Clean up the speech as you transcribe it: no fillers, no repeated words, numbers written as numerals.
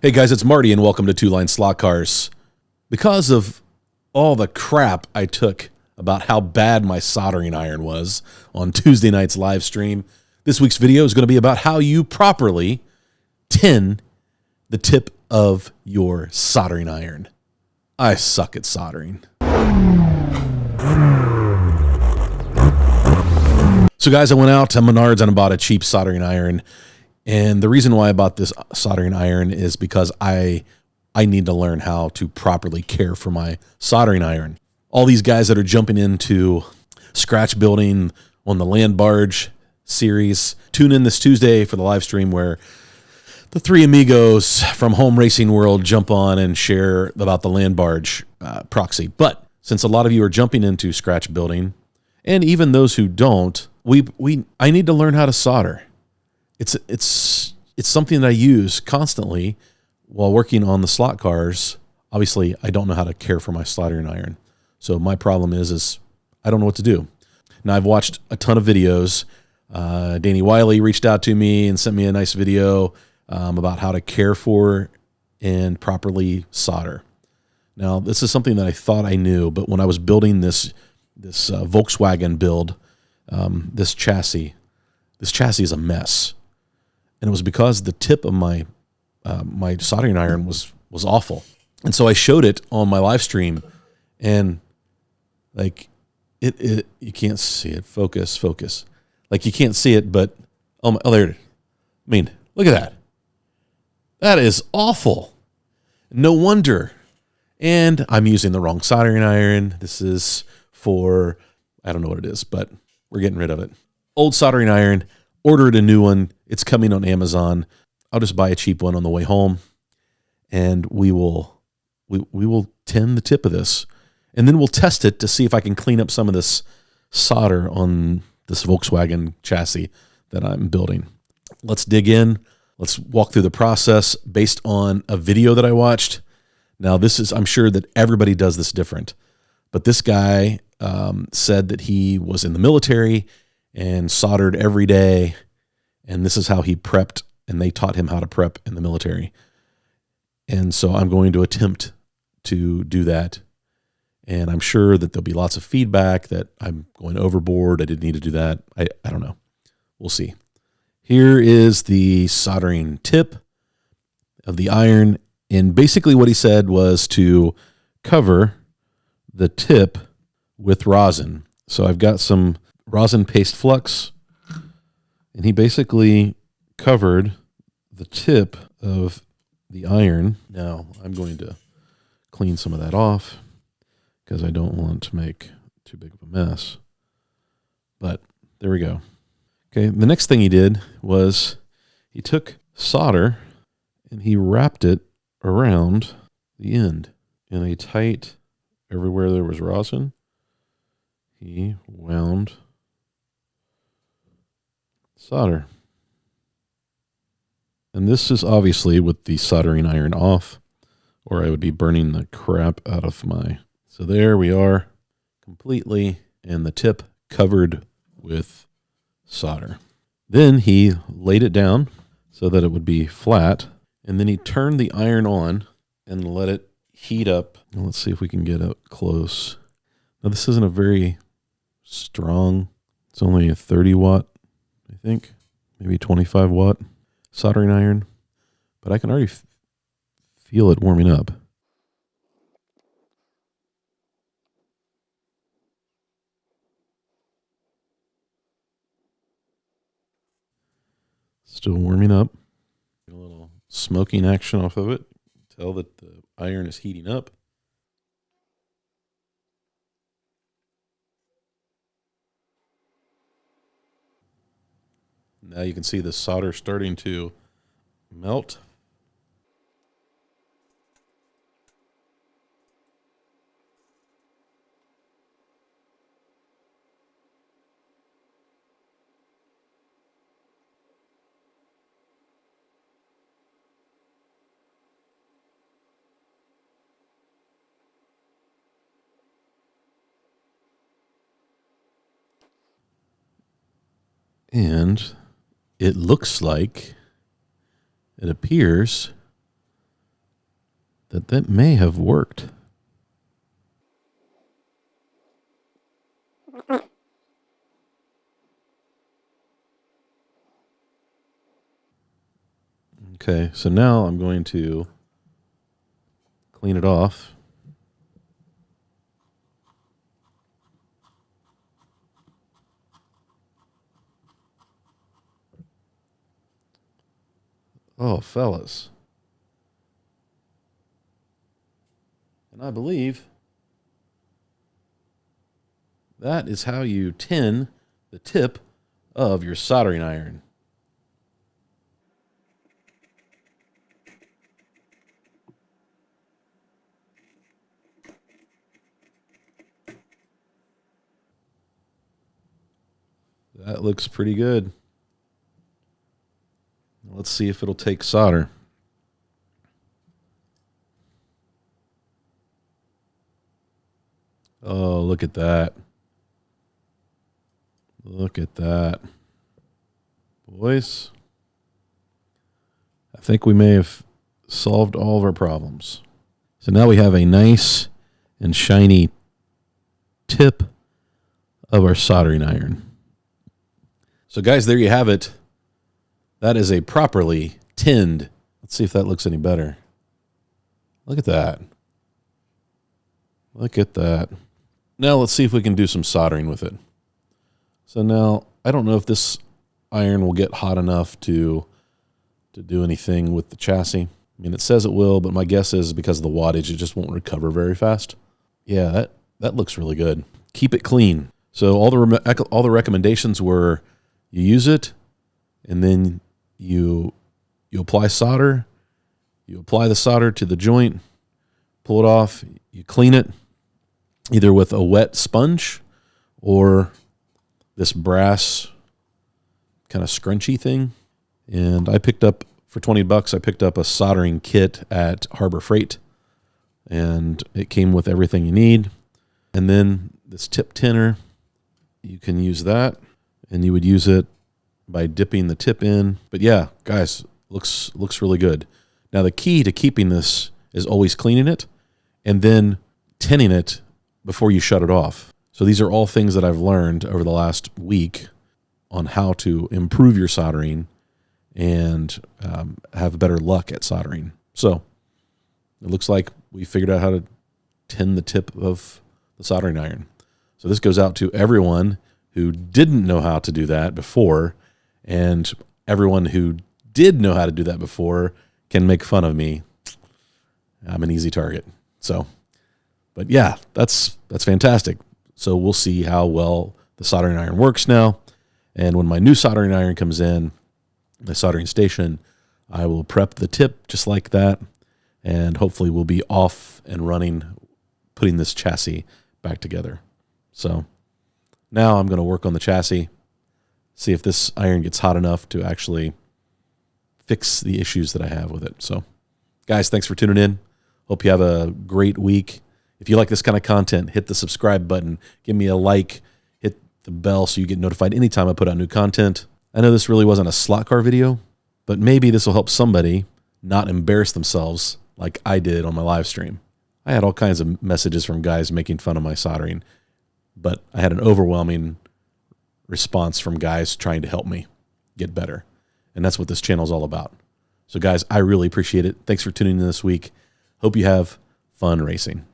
Hey guys, it's Marty and welcome to Two Line Slot Cars. Because of all the crap I took about how bad my soldering iron was on Tuesday night's live stream, this week's video is going to be about how you properly tin the tip of your soldering iron. I suck at soldering. So guys, I went out to Menards and I bought a cheap soldering iron. And the reason why I bought this soldering iron is because I need to learn how to properly care for my soldering iron. All these guys that are jumping into scratch building on the land barge series, tune in this Tuesday for the live stream where the three amigos from Home Racing World jump on and share about the land barge proxy. But since a lot of you are jumping into scratch building, and even those who don't, I need to learn how to solder. It's something that I use constantly while working on the slot cars. Obviously, I don't know how to care for my soldering iron. So my problem is I don't know what to do. Now, I've watched a ton of videos. Danny Wiley reached out to me and sent me a nice video about how to care for and properly solder. Now, this is something that I thought I knew, but when I was building this Volkswagen build, this chassis is a mess. And it was because the tip of my my soldering iron was awful. And so I showed it on my live stream, and like it you can't see it. Focus. Like you can't see it, but oh there it is. I mean, look at that. That is awful. No wonder. And I'm using the wrong soldering iron. This is for, I don't know what it is, but we're getting rid of it. Old soldering iron. Ordered a new one. It's coming on Amazon. I'll just buy a cheap one on the way home, and we will tin the tip of this, and then we'll test it to see if I can clean up some of this solder on this Volkswagen chassis that I'm building. Let's dig in. Let's walk through the process based on a video that I watched. Now, I'm sure that everybody does this different, but this guy said that he was in the military and soldered every day, and this is how he prepped, and they taught him how to prep in the military. And so I'm going to attempt to do that, and I'm sure that there'll be lots of feedback that I'm going overboard. I didn't need to do that. I don't know. We'll see. Here is the soldering tip of the iron, and basically what he said was to cover the tip with rosin. So I've got some rosin paste flux, and he basically covered the tip of the iron. Now I'm going to clean some of that off because I don't want to make too big of a mess, but there we go. Okay, the next thing he did was he took solder and he wrapped it around the end in a tight, everywhere there was rosin, he wound solder. And this is obviously with the soldering iron off, or I would be burning the crap out of So there we are, completely, and the tip covered with solder. Then he laid it down so that it would be flat, and then he turned the iron on and let it heat up. Now let's see if we can get up close. Now this isn't a very strong, it's only a 30 watt, I think, maybe 25 watt soldering iron, but I can already feel it warming up. Still warming up. A little smoking action off of it. Tell that the iron is heating up. Now you can see the solder starting to melt. And it looks like, it appears that may have worked. Okay, so now I'm going to clean it off. Oh, fellas. And I believe that is how you tin the tip of your soldering iron. That looks pretty good. Let's see if it'll take solder. Oh, look at that. Look at that. Boys, I think we may have solved all of our problems. So now we have a nice and shiny tip of our soldering iron. So guys, there you have it. That is a properly tinned. Let's see if that looks any better. Look at that. Look at that. Now let's see if we can do some soldering with it. So now, I don't know if this iron will get hot enough to do anything with the chassis. I mean, it says it will, but my guess is because of the wattage, it just won't recover very fast. Yeah, that looks really good. Keep it clean. So all the recommendations were you use it, and then you apply solder. You apply the solder to the joint, pull it off, you clean it, either with a wet sponge or this brass kind of scrunchy thing. And I picked up, for $20, I picked up a soldering kit at Harbor Freight, and it came with everything you need. And then this tip tinner, you can use that, and you would use it by dipping the tip in. But yeah, guys, looks really good. Now the key to keeping this is always cleaning it and then tinning it before you shut it off. So these are all things that I've learned over the last week on how to improve your soldering and have better luck at soldering. So it looks like we figured out how to tin the tip of the soldering iron. So this goes out to everyone who didn't know how to do that before, and everyone who did know how to do that before can make fun of me. I'm an easy target. So, but yeah, that's fantastic. So we'll see how well the soldering iron works now. And when my new soldering iron comes in, the soldering station, I will prep the tip just like that, and hopefully we'll be off and running, putting this chassis back together. So now I'm going to work on the chassis, see if this iron gets hot enough to actually fix the issues that I have with it. So guys, thanks for tuning in. Hope you have a great week. If you like this kind of content, hit the subscribe button, give me a like, hit the bell so you get notified anytime I put out new content. I know this really wasn't a slot car video, but maybe this will help somebody not embarrass themselves like I did on my live stream. I had all kinds of messages from guys making fun of my soldering, but I had an overwhelming response from guys trying to help me get better. And that's what this channel is all about. So guys, I really appreciate it. Thanks for tuning in this week. Hope you have fun racing.